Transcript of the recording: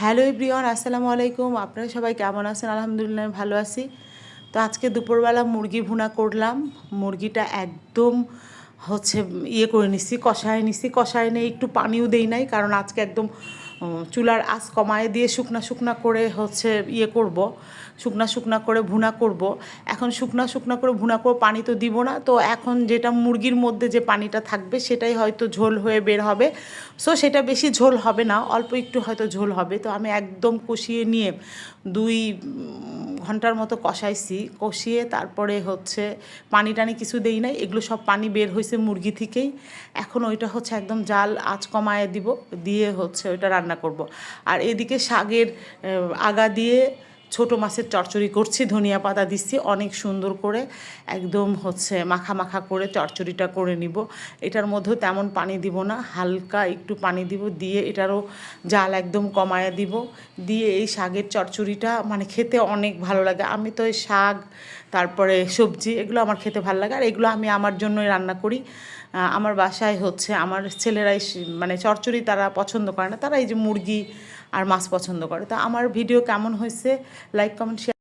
Hello everyone, আসসালামু আলাইকুম। আপনারা সবাই কেমন আছেন? আলহামদুলিল্লাহ আমি ভালো আছি। তো আজকে দুপুরবেলা মুরগি ভুনা করলাম। মুরগিটা একদম করে নিছি, কষায় নিয়ে একটু পানিও দেই নাই, কারণ আজকে একদম চুলার আঁচ কমায় দিয়ে শুকনা করে করব, শুকনা করে ভুনা করব। এখন শুকনা করে ভুনা করব, পানি তো দিব না। তো এখন যেটা মুরগির মধ্যে যে পানিটা থাকবে সেটাই হয়তো ঝোল হয়ে বের হবে। সো সেটা বেশি ঝোল হবে না, অল্প একটু হয়তো ঝোল হবে। তো আমি একদম কষিয়ে নিয়ে 2 ঘন্টার মতো কষিয়ে তারপরে পানি টানি কিছু দেই নাই, এগুলো সব পানি বের হয়েছে মুরগি থেকেই। এখন ওইটা একদম জাল আঁচ কমায় দিব, দিয়ে ওইটা রান্না করব। আর এদিকে শাকের আগা দিয়ে ছোট মাছের চচ্চড়ি করছি, ধনিয়া পাতা দিচ্ছি অনেক সুন্দর করে, একদম মাখা মাখা করে চচ্চড়িটা করে নিব। এটার মধ্যেও তেমন পানি দিব না, হালকা একটু পানি দিব, দিয়ে এটারও জাল একদম কমায়া দিব। দিয়ে এই শাকের চচ্চড়িটা মানে খেতে অনেক ভালো লাগে। আমি তো এই শাক, তারপরে সবজি, এগুলো আমার খেতে ভালো লাগে, আর এগুলো আমি আমার জন্যই রান্না করি। আমার বাসায় আমার ছেলেরাই মানে চচ্চড়ি তারা পছন্দ করে না, তারা এই যে মুরগি আর মাছ পছন্দ করে। তো আমার ভিডিও কেমন হয়েছে, লাইক কমেন্ট শেয়ার